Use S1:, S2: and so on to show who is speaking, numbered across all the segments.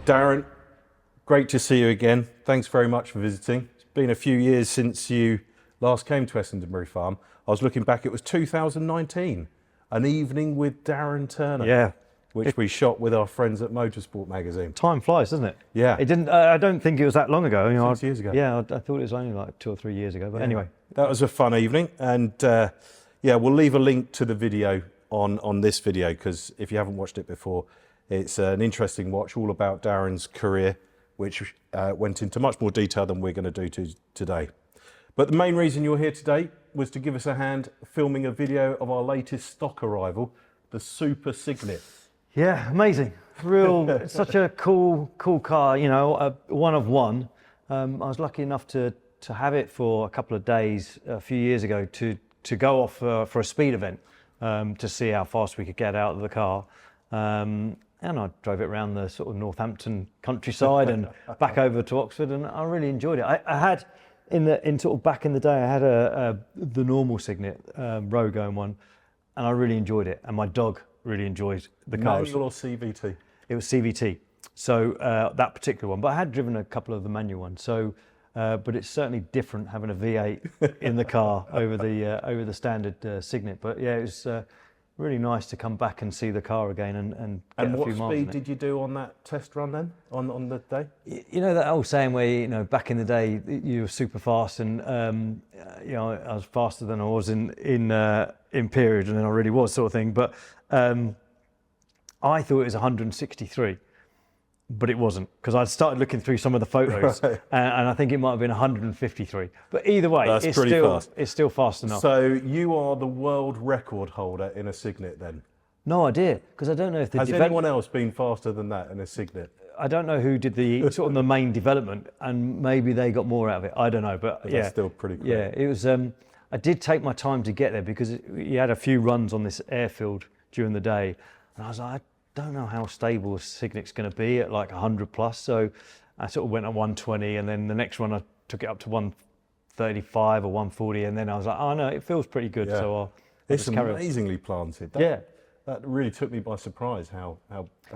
S1: Darren, great to see you again. Thanks very much for visiting. It's been a few years since you last came to Essendonbury Farm. I was looking back, it was 2019, An Evening with Darren Turner.
S2: Yeah.
S1: Which we shot with our friends at Motorsport magazine.
S2: Time flies, doesn't it?
S1: Yeah.
S2: It didn't. I don't think it was that long ago.
S1: 6 years ago.
S2: Yeah, I thought it was only like 2 or 3 years ago. But anyway,
S1: that was a fun evening, and yeah, we'll leave a link to the video on this video, because if you haven't watched it before, it's an interesting watch all about Darren's career, which went into much more detail than we're going to do today. But the main reason you're here today was to give us a hand filming a video of our latest stock arrival, the Super Cygnet.
S2: yeah, amazing. Real, such a cool car. You know, one of one. I was lucky enough to have it for a couple of days a few years ago to go off for a speed event to see how fast we could get out of the car. And I drove it around the sort of Northampton countryside and back over to Oxford, and I really enjoyed it. I had in sort of back in the day, I had the normal Cygnet row going one, and I really enjoyed it. And my dog really enjoyed the car.
S1: Manual or CVT?
S2: It was CVT, so that particular one. But I had driven a couple of the manual ones. So, but it's certainly different having a V8 in the car over the standard Cygnet. But yeah, it was really nice to come back and see the car again and get a few miles.
S1: And what speed did you do on that test run then, on the day?
S2: You know that old saying where, you know, back in the day you were super fast, and you know, I was faster than I was in period, and then I really was, sort of thing. But I thought it was 163. But it wasn't, because I'd started looking through some of the photos, right. and I think it might have been 153. But either way, it's still fast enough.
S1: So you are the world record holder in a Cygnet then?
S2: No idea, because I don't know if the
S1: Has anyone else been faster than that in a Cygnet?
S2: I don't know who did the sort of the main development, and maybe they got more out of it. I don't know, but yeah,
S1: that's still pretty cool.
S2: Yeah, it was. I did take my time to get there, because you had a few runs on this airfield during the day, and I was like, I don't know how stable a Cygnet's going to be at like 100 plus. So I sort of went at 120, and then the next one I took it up to 135 or 140, and then I was like, oh no, it feels pretty good.
S1: Yeah.
S2: So
S1: it's amazingly planted. That really took me by surprise. How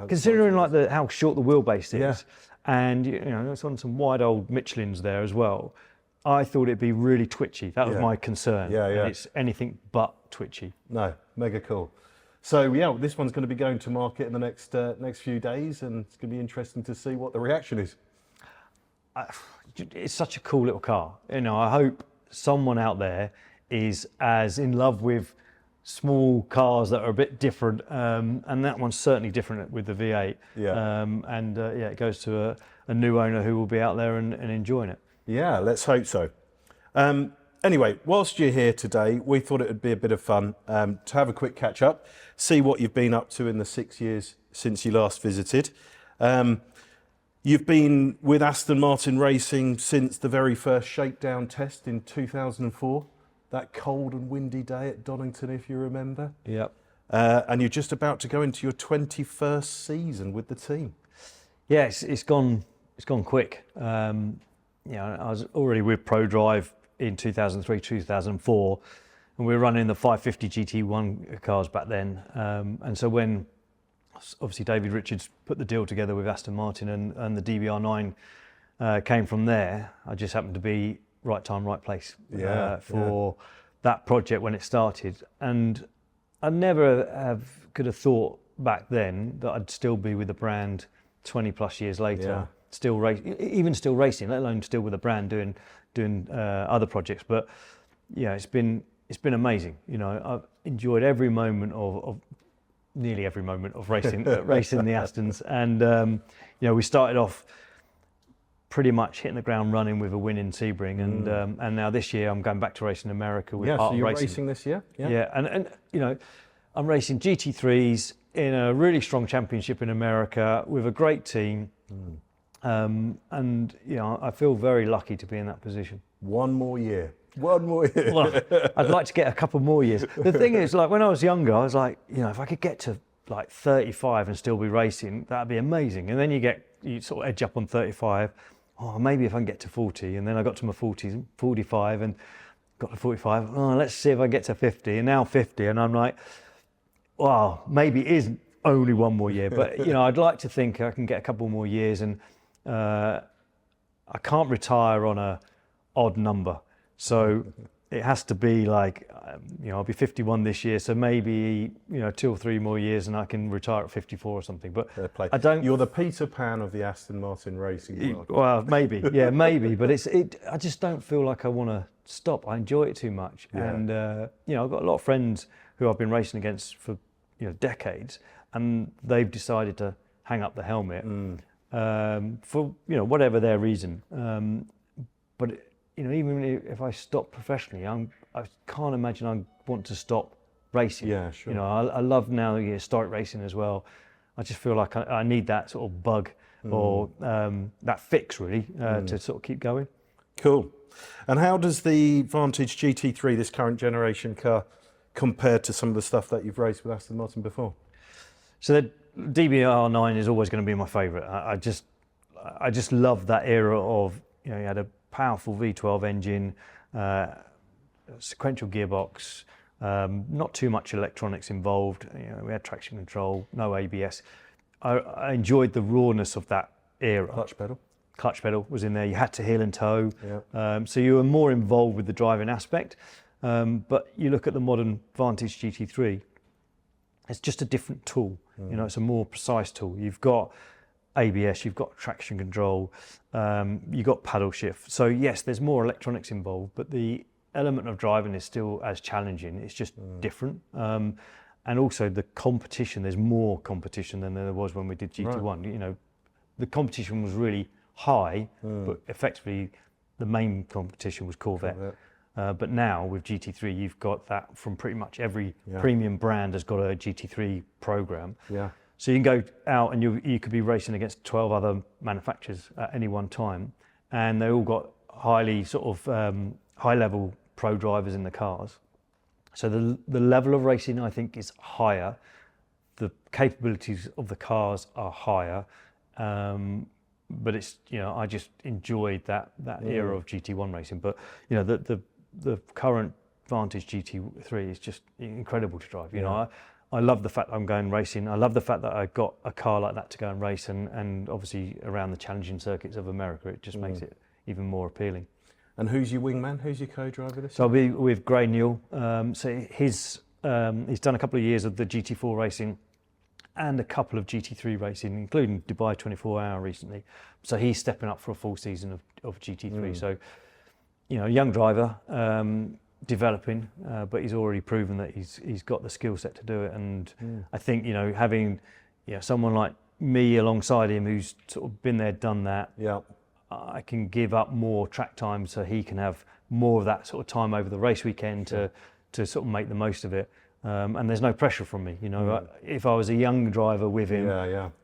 S2: considering like how short the wheelbase is, and you know, it's on some wide old Michelins there as well. I thought it'd be really twitchy. That was my concern. And it's anything but twitchy.
S1: No, mega cool. So yeah, this one's going to be going to market in the next few days, and it's going to be interesting to see what the reaction is.
S2: It's such a cool little car. You know, I hope someone out there is as in love with small cars that are a bit different, and that one's certainly different with the V8. Yeah, it goes to a new owner who will be out there and enjoying it. Yeah,
S1: let's hope so. Anyway, whilst you're here today, we thought it would be a bit of fun to have a quick catch up, see what you've been up to in the 6 years since you last visited. You've been with Aston Martin Racing since the very first shakedown test in 2004, that cold and windy day at Donington, if you remember.
S2: Yep.
S1: And you're just about to go into your 21st season with the team.
S2: Yeah, it's gone quick. You know, I was already with ProDrive in 2003, 2004, and we were running the 550 GT1 cars back then. And so when obviously David Richards put the deal together with Aston Martin and the DBR9 came from there, I just happened to be right time, right place for that project when it started. And I never could have thought back then that I'd still be with the brand 20 plus years later, still racing, let alone still with the brand doing other projects. But yeah, it's been amazing. You know, I've enjoyed every moment of nearly every moment of racing the Astons, and you know, we started off pretty much hitting the ground running with a win in Sebring, and now this year I'm going back to racing in America with
S1: so you're racing this year.
S2: And you know, I'm racing GT3s in a really strong championship in America with a great team. And you know, I feel very lucky to be in that position.
S1: One more year. Well,
S2: I'd like to get a couple more years. The thing is, like when I was younger, I was like, you know, if I could get to like 35 and still be racing, that'd be amazing. And then you sort of edge up on 35. Oh, maybe if I can get to 40. And then I got to my 40s, 45, and got to 45. Oh, let's see if I get to 50. And now 50, and I'm like, wow, maybe it is only one more year. But you know, I'd like to think I can get a couple more years, and I can't retire on a odd number. So it has to be like, you know, I'll be 51 this year, so maybe, you know, 2 or 3 more years and I can retire at 54 or something. But I don't.
S1: You're the Peter Pan of the Aston Martin Racing world.
S2: Well, maybe, yeah, maybe. But I just don't feel like I want to stop. I enjoy it too much, and you know, I've got a lot of friends who I've been racing against for, you know, decades, and they've decided to hang up the helmet for, you know, whatever their reason. But you know, even if I stop professionally, I can't imagine I want to stop racing.
S1: Yeah, sure.
S2: You know, I love now historic racing as well. I just feel like I need that sort of bug or that fix really to sort of keep going.
S1: Cool. And how does the Vantage GT3, this current generation car, compare to some of the stuff that you've raced with Aston Martin before?
S2: So the DBR9 is always going to be my favourite. I just love that era of, you know, you had a powerful V12 engine, sequential gearbox, not too much electronics involved. You know, we had traction control, no ABS. I enjoyed the rawness of that era. Clutch pedal was in there. You had to heel and toe. Yeah. So you were more involved with the driving aspect. But you look at the modern Vantage GT3, it's just a different tool. You know, it's a more precise tool. You've got ABS, you've got traction control, you've got paddle shift. So yes, there's more electronics involved, but the element of driving is still as challenging. It's just different. And also the competition, there's more competition than there was when we did GT1. Right. You know, the competition was really high, but effectively the main competition was Corvette. But now with GT3, you've got that from pretty much every premium brand has got a GT3 program. Yeah. So you can go out and you could be racing against 12 other manufacturers at any one time, and they all got highly sort of high level pro drivers in the cars. So the level of racing, I think, is higher. The capabilities of the cars are higher, but it's, you know, I just enjoyed that era of GT1 racing. But you know, the current Vantage GT3 is just incredible to drive. You know, I love the fact that I'm going racing. I love the fact that I got a car like that to go and race, and obviously around the challenging circuits of America, it just makes it even more appealing.
S1: And who's your wingman? Who's your co-driver this year?
S2: So I'll be with Gray Newell. So he's done a couple of years of the GT4 racing and a couple of GT3 racing, including Dubai 24 Hour recently. So he's stepping up for a full season of GT3. So, you know, young driver, developing, but he's already proven that he's got the skill set to do it. And I think, you know, having, you know, someone like me alongside him who's sort of been there, done that, I can give up more track time so he can have more of that sort of time over the race weekend to sort of make the most of it. And there's no pressure from me, you know. If I was a young driver with him,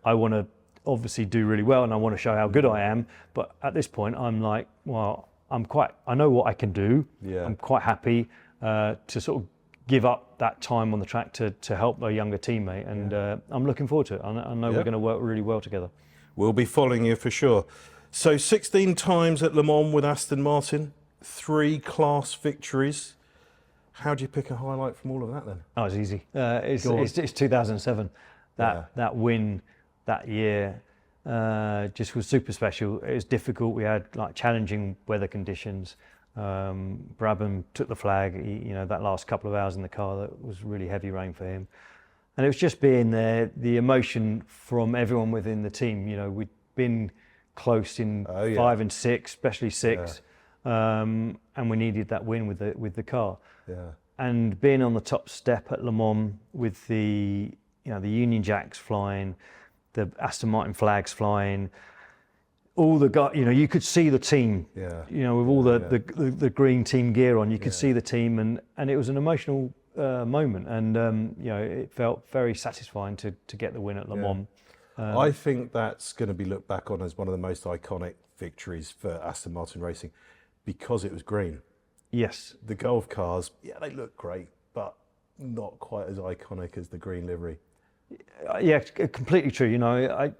S2: I want to obviously do really well and I want to show how good I am. But at this point, I'm like, well, I know what I can do. I'm quite happy to sort of give up that time on the track to help a younger teammate. And I'm looking forward to it. I know we're going to work really well together. We'll
S1: be following you for sure. So 16 times at Le Mans with Aston Martin, 3 class victories. How do you pick a highlight from all of that then?
S2: Oh, it's easy. It's 2007. That win that year just was super special. It was difficult. We had like challenging weather conditions. Brabham took the flag. You know, that last couple of hours in the car, that was really heavy rain for him. And it was just being there, the emotion from everyone within the team. You know, we'd been close in 5 and 6, especially 6, and we needed that win with the car. And being on the top step at Le Mans with the Union Jacks flying, the Aston Martin flags flying, all the guys, you know, you could see the team. You know, with all the green team gear on, you could see the team, and it was an emotional moment, and you know, it felt very satisfying to get the win at Le Mans.
S1: I think that's going to be looked back on as one of the most iconic victories for Aston Martin Racing because it was green.
S2: Yes.
S1: The Golf cars, they look great, but not quite as iconic as the green livery.
S2: Yeah, completely true. You know, I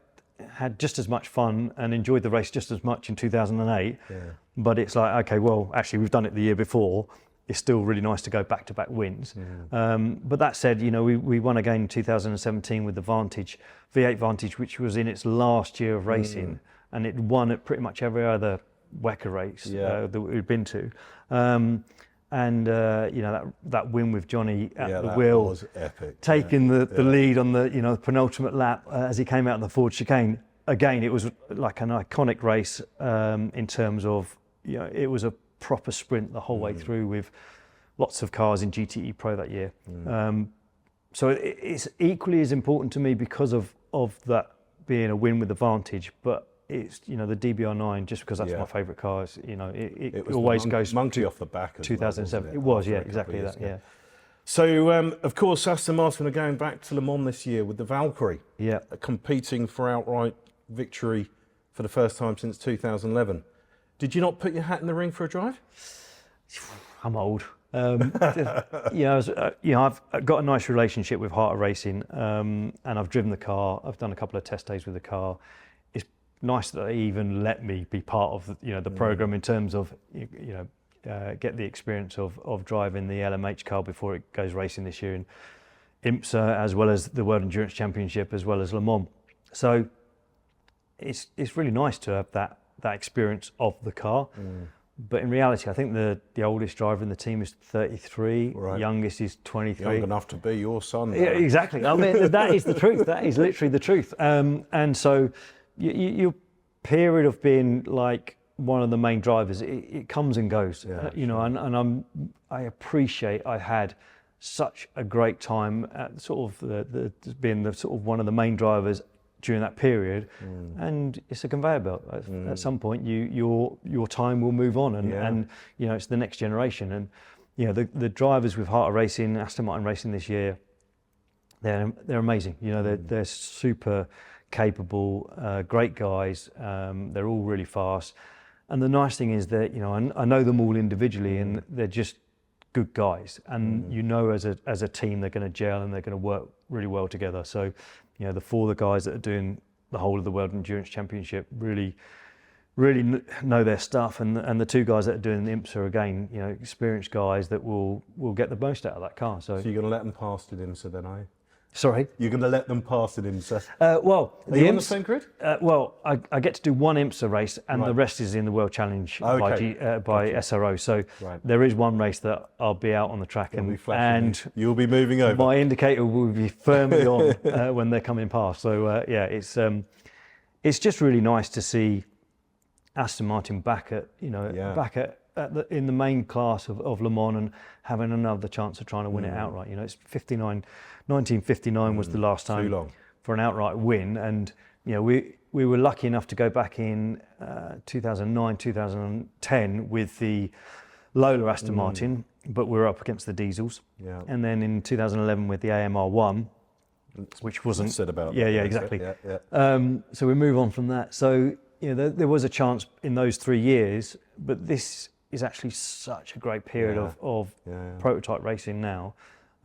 S2: had just as much fun and enjoyed the race just as much in 2008. But it's like, okay, well, actually, we've done it the year before. it's still really nice to go back-to-back wins. But that said, you know, we won again in 2017 with the Vantage, V8 Vantage, which was in its last year of racing, and it won at pretty much every other WECA race that we'd been to. You know, that win with Johnny at the wheel
S1: was epic.
S2: taking the lead on the, you know, penultimate lap as he came out of the forward chicane. Again, it was like an iconic race in terms of, you know, it was a proper sprint the whole way through with lots of cars in GTE Pro that year. So it's equally as important to me because of that being a win with the Vantage, but it's, you know, the DBR9, just because that's my favourite car. Is, you know, it
S1: was
S2: always
S1: the
S2: goes
S1: monkey off the back.
S2: 2007.
S1: Well,
S2: it was,
S1: after
S2: yeah,
S1: a couple
S2: exactly
S1: of years
S2: that,
S1: ago.
S2: yeah.
S1: So, of course, Aston Martin are going back to Le Mans this year with the Valkyrie.
S2: Yeah.
S1: Competing for outright victory for the first time since 2011. Did you not put your hat in the ring for a drive?
S2: I'm old. I've got a nice relationship with Heart of Racing, and I've driven the car. I've done a couple of test days with the car. It's nice that they even let me be part of the program in terms of get the experience of driving the LMH car before it goes racing this year in IMSA, as well as the World Endurance Championship, as well as Le Mans. So it's really nice to have that experience of the car. But in reality, I think the oldest driver in the team is 33, youngest is 23.
S1: Young enough to be your son.
S2: Yeah, exactly. I mean, that is the truth. That is literally the truth. And so your period of being like one of the main drivers, it comes and goes. And I appreciate I had such a great time at sort of being the sort of one of the main drivers during that period, and it's a conveyor belt. At some point, your time will move on, and you know, it's the next generation. And you know, the drivers with Heart of Racing, Aston Martin Racing this year, they're amazing. You know, they're super capable, great guys. They're all really fast, and the nice thing is that, you know, I know them all individually, and they're just good guys. And you know, as a team, they're going to gel and they're going to work really well together. So, you know, the four of the guys that are doing the whole of the World Endurance Championship really know their stuff, and the two guys that are doing the IMSA are, again, you know, experienced guys that will get the most out of that car. So
S1: you're going to let them pass to IMSA then, are you?
S2: Sorry?
S1: You're going to let them pass at IMSA?
S2: Well,
S1: are you on the same grid?
S2: Well, I get to do one IMSA race, and the rest is in the World Challenge by SRO. So there is one race that I'll be out on the track, and
S1: you'll be moving over.
S2: My indicator will be firmly on when they're coming past. So it's just really nice to see Aston Martin back at in the main class of Le Mans, and having another chance of trying to win it outright. You know, it's 1959 was the last time for an outright win, and you know, we were lucky enough to go back in 2009, 2010 with the Lola Aston Martin, but we were up against the diesels. And then in 2011 with the AMR 1, which wasn't
S1: said about
S2: exactly. So we move on from that. So, you know, there was a chance in those 3 years, but this is actually such a great period of prototype racing now,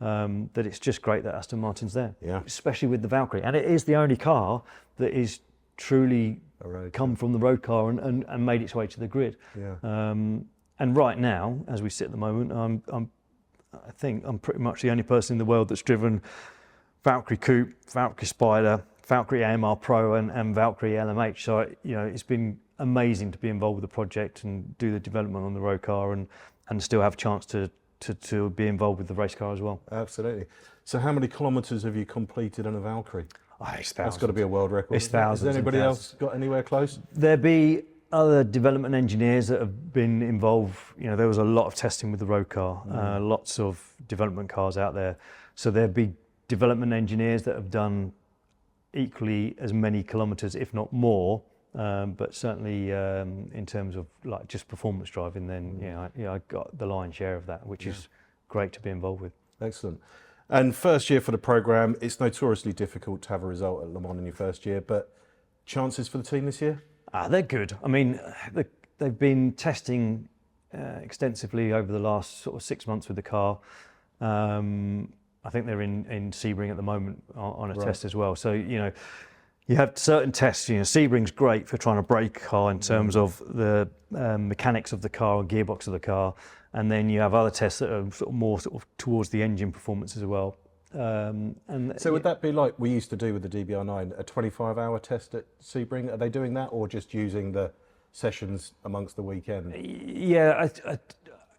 S2: that it's just great that Aston Martin's there, especially with the Valkyrie. And it is the only car that is truly come from the road car and made its way to the grid. And right now, as we sit at the moment, I think I'm pretty much the only person in the world that's driven Valkyrie Coupe, Valkyrie Spider, Valkyrie AMR Pro and Valkyrie LMH. So, you know, it's been amazing to be involved with the project and do the development on the road car, and still have a chance to be involved with the race car as well.
S1: Absolutely. So how many kilometres have you completed on a Valkyrie?
S2: It's thousands.
S1: That's got to be a world record.
S2: It's thousands.
S1: Has anybody else got anywhere close?
S2: There be other development engineers that have been involved. You know, there was a lot of testing with the road car, lots of development cars out there. So there'd be development engineers that have done equally as many kilometres, if not more. But certainly in terms of like just performance driving, then I got the lion's share of that, which is great to be involved with.
S1: Excellent. And first year for the programme, it's notoriously difficult to have a result at Le Mans in your first year, but chances for the team this year?
S2: They're good. I mean, they've been testing extensively over the last sort of 6 months with the car. I think they're in Sebring at the moment on a test as well. So, you know, you have certain tests. You know, Sebring's great for trying to brake a car in terms of the mechanics of the car and gearbox of the car, and then you have other tests that are more towards the engine performance as well.
S1: So would that be like we used to do with the DBR9, a 25-hour test at Sebring? Are they doing that, or just using the sessions amongst the weekend?
S2: Yeah,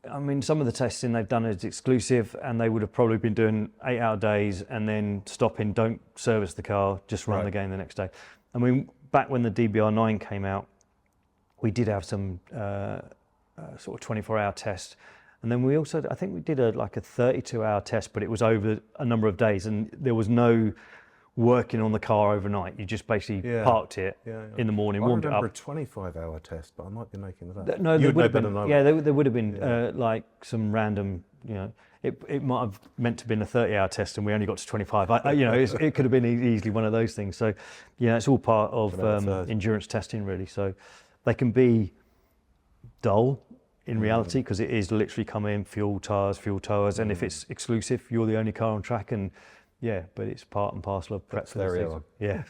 S2: I mean, some of the testing they've done is exclusive, and they would have probably been doing 8-hour days and then stopping, don't service the car, just run the game the next day. I mean, back when the DBR9 came out, we did have some sort of 24-hour test. And then we also, I think we did like a 32-hour test, but it was over a number of days, and there was no working on the car overnight. You just basically parked it in the morning, warmed it up.
S1: I remember a 25-hour test, but I might be making that up.
S2: No, there would have been.
S1: Yeah,
S2: there would have been like some random. You know, it might have meant to have been a 30-hour test, and we only got to 25. You know, it could have been easily one of those things. So, yeah, it's all part of endurance testing, really. So, they can be dull in reality, because it is literally come in, fuel tires, and if it's exclusive, you're the only car on track, and but it's part and parcel of prep for the season. Yeah.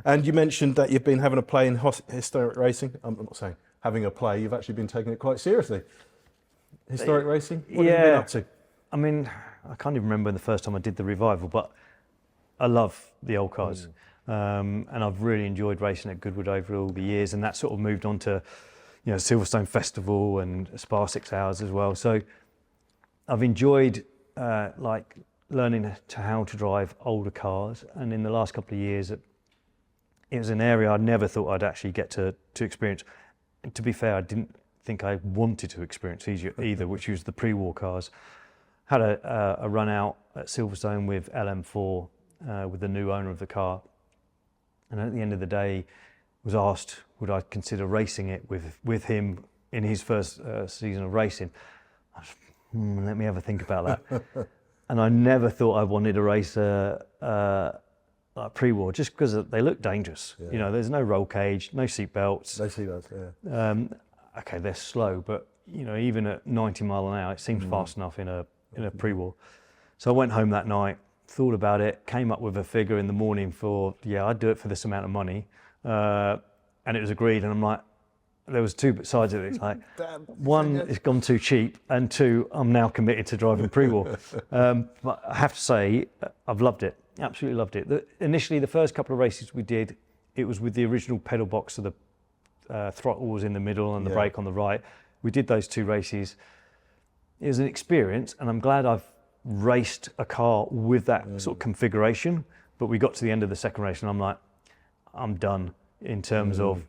S1: And you mentioned that you've been having a play in historic racing. I'm not saying having a play, you've actually been taking it quite seriously. Historic racing? What have you been up to?
S2: I mean, I can't even remember the first time I did the revival, but I love the old cars. And I've really enjoyed racing at Goodwood over all the years, and that sort of moved on to Silverstone Festival and Spa 6 Hours as well. So I've enjoyed like learning how to drive older cars, and in the last couple of years it was an area I never thought I'd actually get to experience. And to be fair, I didn't think I wanted to experience either, which was the pre-war cars. Had a run out at Silverstone with LM4 with the new owner of the car, and at the end of the day was asked would I consider racing it with him in his first season of racing. I was, let me have a think about that. And I never thought I wanted to race like pre-war, just because they look dangerous. You know, there's no roll cage, no seat belts.
S1: No seat belts, yeah.
S2: Okay, they're slow, but even at 90 mile an hour, it seems fast enough in a pre-war. So I went home that night, thought about it, came up with a figure in the morning for I'd do it for this amount of money. And it was agreed, and I'm like, there was two sides of it. It's like, one, it's gone too cheap, and two, I'm now committed to driving pre-war. But I have to say, I've loved it, absolutely loved it. Initially, the first couple of races we did, it was with the original pedal box, so the throttle was in the middle and the brake on the right. We did those two races. It was an experience, and I'm glad I've raced a car with that sort of configuration. But we got to the end of the second race, and I'm like, I'm done. In terms of,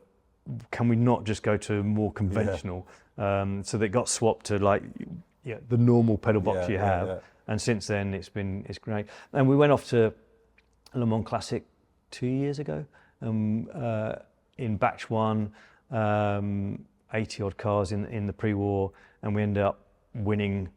S2: can we not just go to more conventional? So they got swapped to like the normal pedal box you have, and since then it's great. And we went off to Le Mans Classic 2 years ago, in batch one, 80 odd cars in the pre-war, and we ended up winning,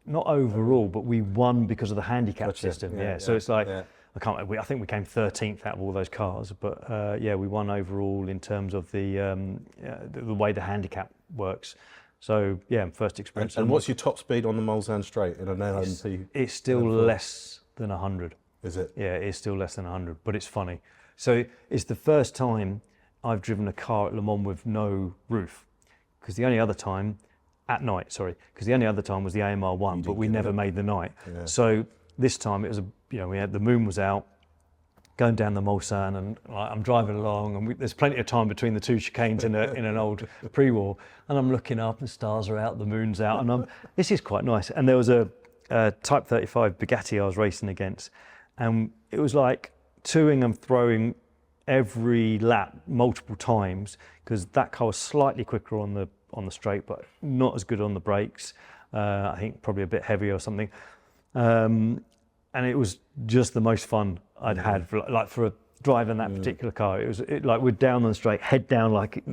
S2: not overall, but we won because of the handicap system. So it's like. I think we came 13th out of all those cars, but we won overall in terms of the way the handicap works. So first experience.
S1: And what's your top speed on the Mulsanne Straight in an LMP?
S2: It's still less than 100.
S1: Is it?
S2: Yeah, it is still less than 100, but it's funny. So it's the first time I've driven a car at Le Mans with no roof, because the only other time was the AMR 1, but we never made the night. So this time it was the moon was out, going down the Mulsanne, and I'm driving along, and there's plenty of time between the two chicanes in an old pre-war, and I'm looking up, and stars are out, the moon's out, and this is quite nice. And there was a Type 35 Bugatti I was racing against, and it was like toing and throwing every lap multiple times, because that car was slightly quicker on the straight, but not as good on the brakes. I think probably a bit heavier or something. And it was just the most fun I'd had for driving that particular car. It was like we're down on the straight, head down like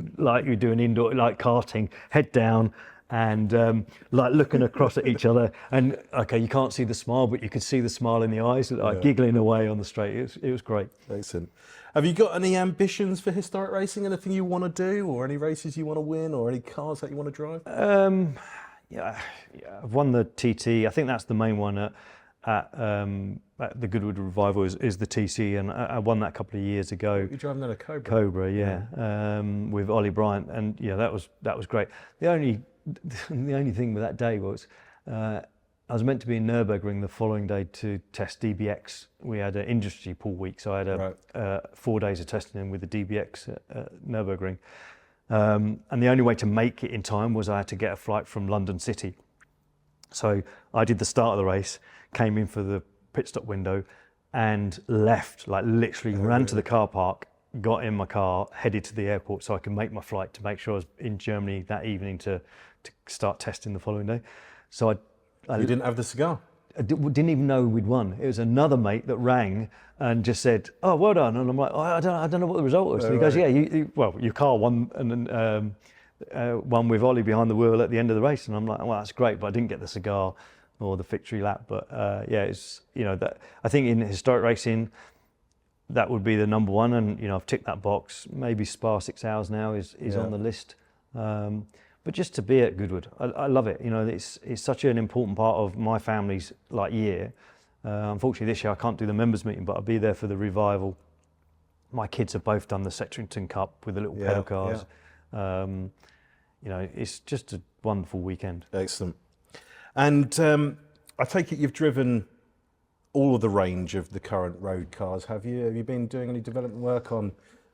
S2: you're doing indoor, like karting, head down, and like looking across at each other. And you can't see the smile, but you could see the smile in the eyes, like giggling away on the straight. It was great.
S1: Excellent. Have you got any ambitions for historic racing? Anything you want to do, or any races you want to win, or any cars that you want to drive?
S2: I've won the TT. I think that's the main one at the Goodwood Revival is the TC, and I won that a couple of years ago.
S1: You're driving that a Cobra?
S2: Cobra, with Ollie Bryant, and that was great. The only the only thing with that day was I was meant to be in Nürburgring the following day to test DBX. We had an industry pool week, so I had 4 days of testing with the DBX at Nürburgring. And the only way to make it in time was I had to get a flight from London City. So I did the start of the race, came in for the pit stop window and left, like literally ran to the car park, got in my car, headed to the airport so I could make my flight to make sure I was in Germany that evening to start testing the following day. So
S1: You didn't have the cigar?
S2: I didn't even know we'd won. It was another mate that rang and just said, "Oh, well done." And I'm like, "I don't know what the result was." And he goes, "Yeah, your car won, and then won with Ollie behind the wheel at the end of the race." And I'm like, "Well, that's great," but I didn't get the cigar or the victory lap. But yeah, it's that I think in historic racing, that would be the number one. And I've ticked that box. Maybe Spa 6 Hours now is on the list. But just to be at Goodwood, I love it. It's such an important part of my family's year. Unfortunately, this year I can't do the members meeting, but I'll be there for the revival. My kids have both done the Sectorington Cup with the little pedal cars. It's just a wonderful weekend.
S1: Excellent. And I take it you've driven all of the range of the current road cars, have you? Have you been doing any development work on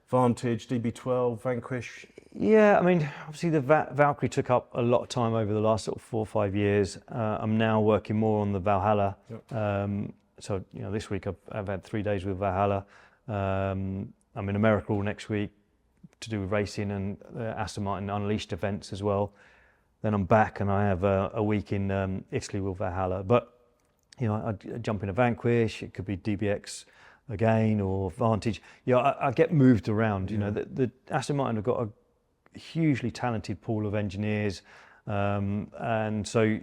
S1: Vantage, DB12, Vanquish?
S2: Yeah, I mean, obviously the Valkyrie took up a lot of time over the last sort of 4 or 5 years. I'm now working more on the Valhalla. Yep. So this week I've had 3 days with Valhalla. I'm in America all next week to do with racing and Aston Martin Unleashed events as well. Then I'm back and I have a week in Italy with Valhalla. But I jump in a Vanquish. It could be DBX again or Vantage. I get moved around. The Aston Martin have got a hugely talented pool of engineers, and so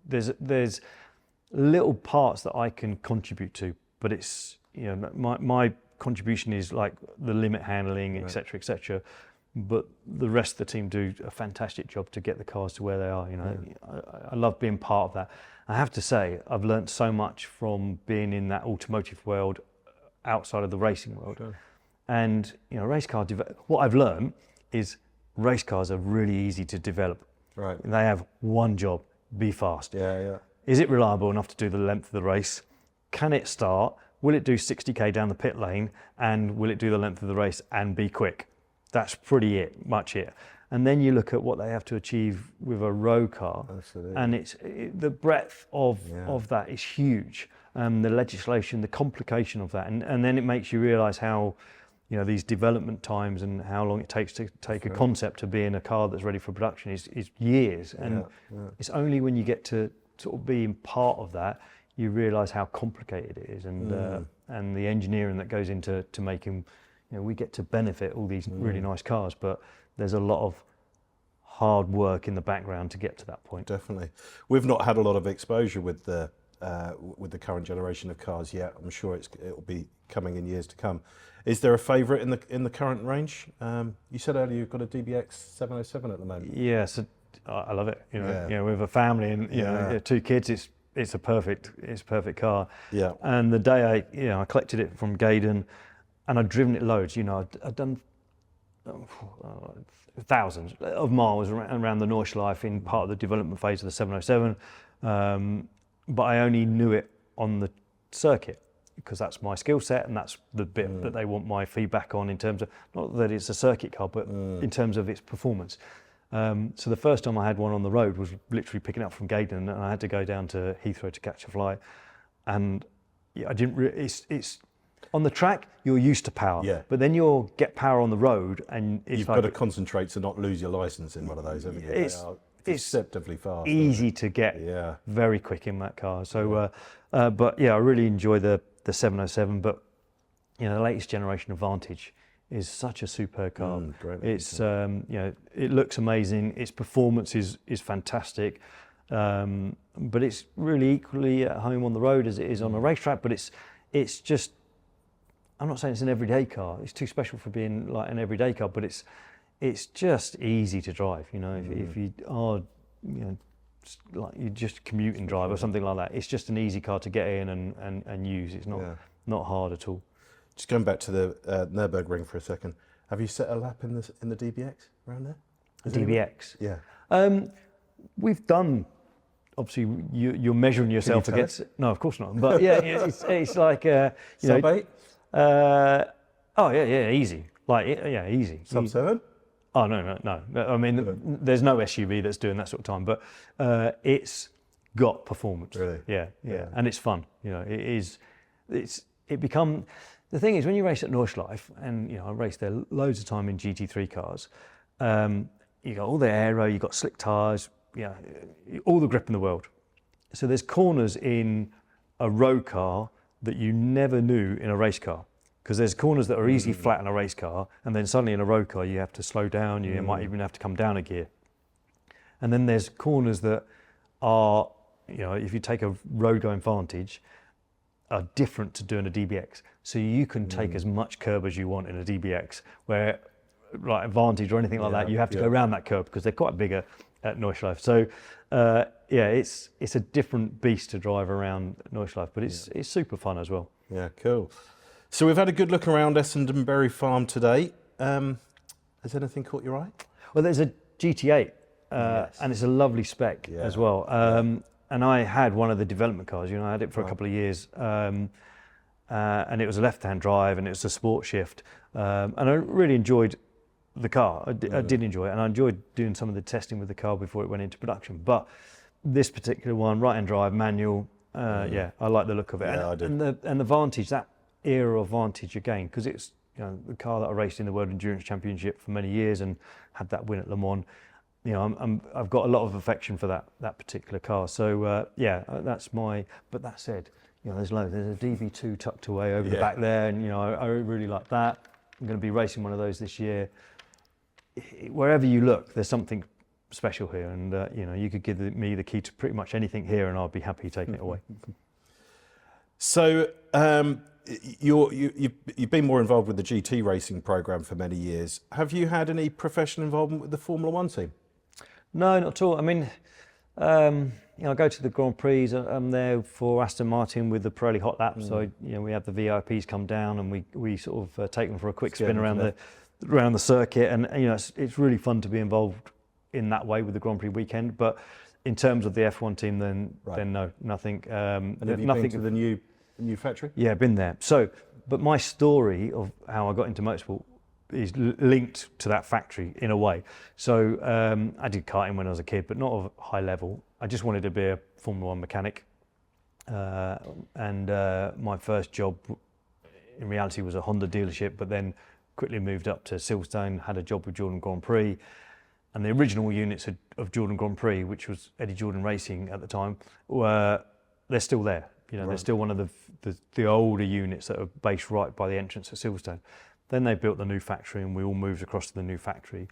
S2: there's little parts that I can contribute to, but it's my contribution is like the limit handling, etc., etc. But the rest of the team do a fantastic job to get the cars to where they are. I love being part of that. I have to say I've learnt so much from being in that automotive world outside of the racing world.
S1: Sure.
S2: And race car what I've learned is race cars are really easy to develop.
S1: Right.
S2: They have one job: be fast.
S1: Yeah.
S2: Is it reliable enough to do the length of the race? Can it start? Will it do 60k down the pit lane? And will it do the length of the race and be quick? That's pretty much it. And then you look at what they have to achieve with a road car.
S1: Absolutely.
S2: And the breadth of that is huge. The legislation, the complication of that, and then it makes you realise how these development times and how long it takes to take a concept to be in a car that's ready for production is years. And it's only when you get to sort of being part of that you realise how complicated it is, and the engineering that goes into making. We get to benefit all these really nice cars, but there's a lot of hard work in the background to get to that point.
S1: Definitely. We've not had a lot of exposure with the current generation of cars yet. I'm sure it'll be coming in years to come. Is there a favourite in the current range? You said earlier you've got a DBX 707 at the moment.
S2: Yeah, so I love it. With a family and 2 kids, it's a perfect car. Yeah. And the day I collected it from Gaydon, and I'd driven it loads. I'd done thousands of miles around the Nordschleife in part of the development phase of the 707, but I only knew it on the circuit because that's my skill set and that's the bit that they want my feedback on in terms of, not that it's a circuit car, but in terms of its performance. So the first time I had one on the road was literally picking up from Gaydon, and I had to go down to Heathrow to catch a flight, and I didn't it's on the track, you're used to power, but then you'll get power on the road, and
S1: you've got to concentrate to not lose your license in one of those, haven't you? They are deceptively fast.
S2: Easy to get very quick in that car. So, but I really enjoy the 707. But the latest generation of Vantage is such a superb car. It's it looks amazing. Its performance is fantastic. But it's really equally at home on the road as it is on a racetrack. But it's just, I'm not saying it's an everyday car. It's too special for being like an everyday car, but it's just easy to drive. If you are, like you just commute and drive or something like that, it's just an easy car to get in and use. It's not hard at all.
S1: Just going back to the Nürburgring for a second. Have you set a lap in the DBX around there?
S2: DBX?
S1: Yeah.
S2: we've done. Obviously, you're measuring yourself against. No, of course not. But yeah, it's like
S1: Sub 8?
S2: Oh yeah, easy. Like yeah, easy.
S1: Sub 7?
S2: Oh no. I mean, there's no SUV that's doing that sort of time, but it's got performance.
S1: Really?
S2: Yeah, and it's fun. You know, it is. It become. The thing is, when you race at Nordschleife, and you know, I raced there loads of time in GT3 cars. You got all the aero, you got slick tyres. Yeah, all the grip in the world. So there's corners in a road car that you never knew in a race car, because there's corners that are easily flat in a race car, and then suddenly in a road car you have to slow down, you might even have to come down a gear. And then there's corners that are, you know, if you take a road going Vantage, are different to doing a DBX. So you can take as much curb as you want in a DBX, where like a Vantage or anything like that, you have to go around that curb because they're quite bigger at Nordschleife. So yeah, it's a different beast to drive around Nordschleife, but it's super fun as well.
S1: Yeah, cool. So we've had a good look around Essendonbury Farm today. Has anything caught your eye?
S2: Well, there's a GT8, and it's a lovely spec as well. And I had one of the development cars. You know, I had it for a couple of years, and it was a left-hand drive, and it was a sport shift, and I really enjoyed the car. I did enjoy it, and I enjoyed doing some of the testing with the car before it went into production. But this particular one, right-hand drive, manual, I like the look of it.
S1: Yeah, I did.
S2: And the Vantage, that era of Vantage again, because it's, you know, the car that I raced in the World Endurance Championship for many years and had that win at Le Mans. You know, I've got a lot of affection for that particular car. So that's my. But that said, you know, there's loads. There's a DV2 tucked away over the back there, and you know, I really like that. I'm going to be racing one of those this year. Wherever you look, there's something special here, and you know, you could give me the key to pretty much anything here, and I'll be happy taking it away.
S1: So you've been more involved with the GT racing program for many years. Have you had any professional involvement with the Formula One team?
S2: No, not at all. I mean, you know, I go to the Grand Prix. I'm there for Aston Martin with the Pirelli hot lap. So you know, we have the VIPs come down, and we sort of take them for a quick spin around the circuit, and you know, it's really fun to be involved in that way with the Grand Prix weekend. But in terms of the F1 team, then no, nothing.
S1: And have you been to the new factory?
S2: Yeah, been there. So, but my story of how I got into motorsport is linked to that factory in a way. So I did karting when I was a kid, but not of high level. I just wanted to be a Formula One mechanic, and my first job in reality was a Honda dealership, but then quickly moved up to Silverstone, had a job with Jordan Grand Prix, and the original units of Jordan Grand Prix, which was Eddie Jordan Racing at the time, they're still there. You know, they're still one of the older units that are based right by the entrance at Silverstone. Then they built the new factory, and we all moved across to the new factory,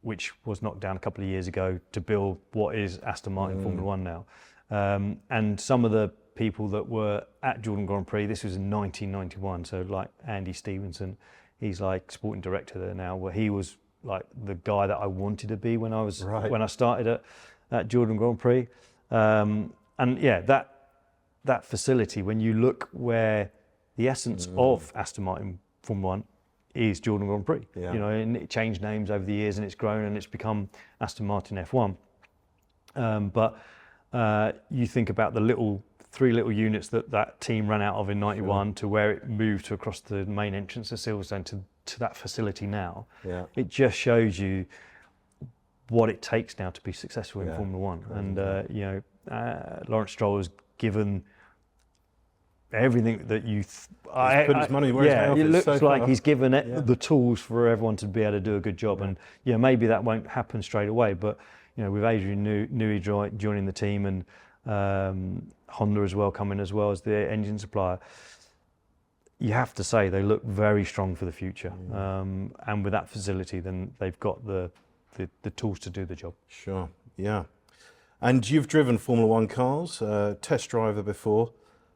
S2: which was knocked down a couple of years ago to build what is Aston Martin Formula One now. And some of the people that were at Jordan Grand Prix, this was in 1991, so like Andy Stevenson, he's like sporting director there now, where he was like the guy that I wanted to be when I was when I started at Jordan Grand Prix. And yeah, that facility, when you look where the essence of Aston Martin Formula One is Jordan Grand Prix, you know, and it changed names over the years, and it's grown, and it's become Aston Martin F1. But you think about the three little units that team ran out of in '91 to where it moved to across the main entrance of Silverstone to that facility now. Yeah. It just shows you what it takes now to be successful in Formula One. And you know, Lawrence Stroll has given everything that you. He's
S1: put his money where his mouth is.
S2: It looks
S1: so
S2: like
S1: far.
S2: he's given it the tools for everyone to be able to do a good job. And yeah, maybe that won't happen straight away, but you know, with Adrian Newey joining the team, and Honda as well coming as well as the engine supplier, you have to say they look very strong for the future. And with that facility, then they've got the tools to do the job.
S1: Sure, yeah. And you've driven Formula One cars, test driver before.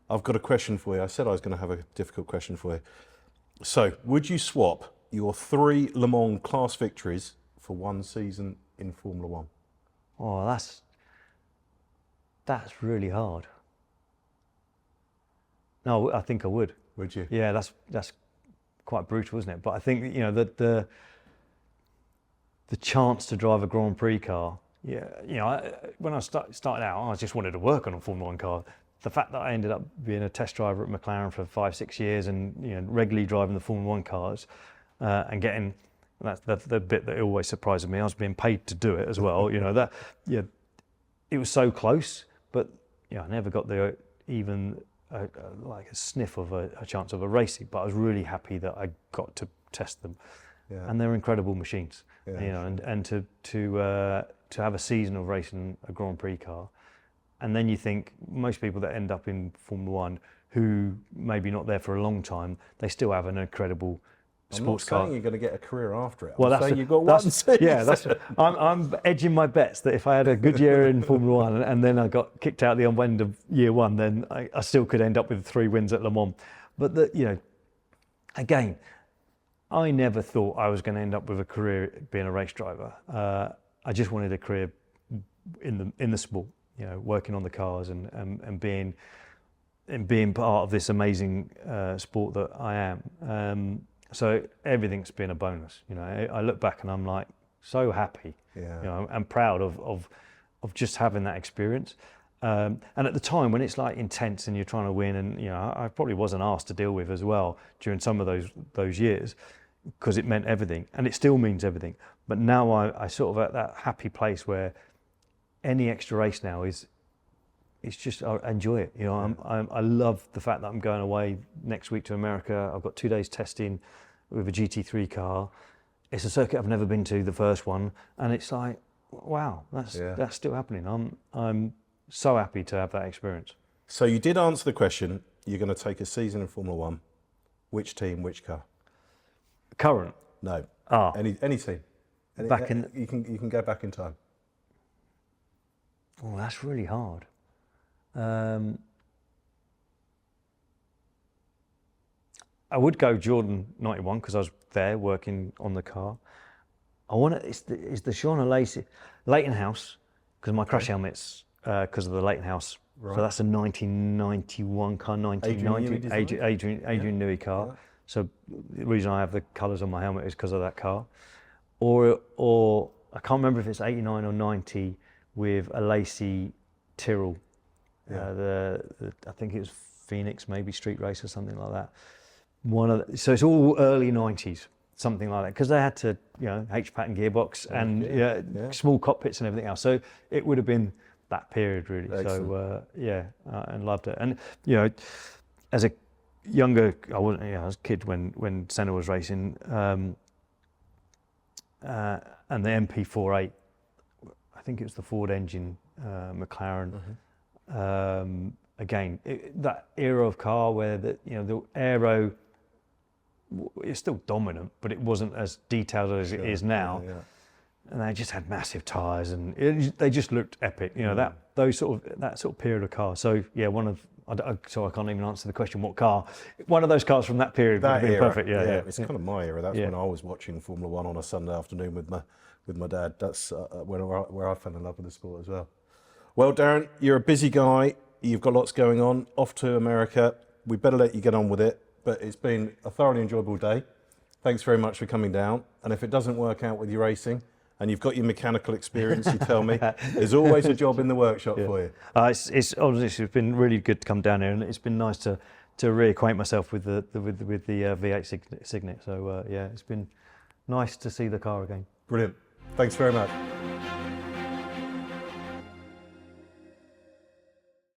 S1: I've got a question for you. I said I was going to have a difficult question for you. So, would you swap your 3 Le Mans class victories for one season in Formula One?
S2: Oh, that's really hard. No, I think I would.
S1: Would you?
S2: Yeah, that's quite brutal, isn't it? But I think, you know, the chance to drive a Grand Prix car yeah, you know, when I started out, I just wanted to work on a Formula One car. The fact that I ended up being a test driver at McLaren for 5-6 years and, you know, regularly driving the Formula One cars and getting, that's the bit that always surprises me. I was being paid to do it as well. You know, that, yeah, it was so close, but I never got the even like a sniff of a chance of a racing. But I was really happy that I got to test them, and they're incredible machines. You know, and to have a season of racing a Grand Prix car, and then you think most people that end up in Formula One who maybe not there for a long time, they still have an incredible sports car.
S1: I'm not saying you're going to get a career after it.
S2: Well,
S1: I'm saying you've got one season.
S2: Yeah, I'm edging my bets that if I had a good year in Formula One and then I got kicked out the end of year one, then I still could end up with 3 wins at Le Mans. But you know, again, I never thought I was going to end up with a career being a race driver. I just wanted a career in the sport, you know, working on the cars and being part of this amazing sport that I am. So everything's been a bonus. You know, I look back and I'm like so happy. You know, I'm proud of just having that experience. And at the time when it's like intense and you're trying to win, and you know, I probably wasn't asked to deal with as well during some of those years, because it meant everything, and it still means everything. But now I sort of at that happy place where any extra race now it's just, I enjoy it. You know, I love the fact that I'm going away next week to America. I've got 2 days testing with a GT3 car. It's a circuit I've never been to, the first one, and it's like, wow, that's still happening. I'm so happy to have that experience.
S1: So you did answer the question. You're going to take a season in Formula One. Which team? Which car?
S2: Current?
S1: No. Any team.
S2: Back in.
S1: You can go back in time.
S2: Oh, that's really hard. I would go Jordan 91 because I was there working on the car. I want to. It's the Shauna Leighton House, because my crash helmet's because of the Leighton House. Right. So that's a 1991 car, 1990 Adrian Newey car. Yeah. So the reason I have the colours on my helmet is because of that car. Or I can't remember if it's 89 or 90 with a Lacey Tyrrell. I think it was Phoenix, maybe Street Race or something like that. So it's all early 90s, something like that, because they had to, you know, H-pattern gearbox and small cockpits and everything else. So it would have been that period really. Excellent. So and loved it. And you know, as a younger, I was a kid when Senna was racing, and the MP48, I think it was the Ford engine, McLaren. Again, that era of car where the aero is still dominant, but it wasn't as detailed as it is now. And they just had massive tyres, and they just looked epic. You know, that sort of period of car. So yeah, so I can't even answer the question what car. One of those cars from that period would have been perfect. Yeah, it's
S1: kind of my era. That's when I was watching Formula One on a Sunday afternoon with my dad. That's where I fell in love with the sport as well. Well, Darren, you're a busy guy. You've got lots going on. Off to America. We better let you get on with it. But it's been a thoroughly enjoyable day. Thanks very much for coming down. And if it doesn't work out with your racing, and you've got your mechanical experience, you tell me, there's always a job in the workshop for you.
S2: It's honestly, it's been really good to come down here, and it's been nice to reacquaint myself with the V8 Cygnet. So it's been nice to see the car again.
S1: Brilliant. Thanks very much.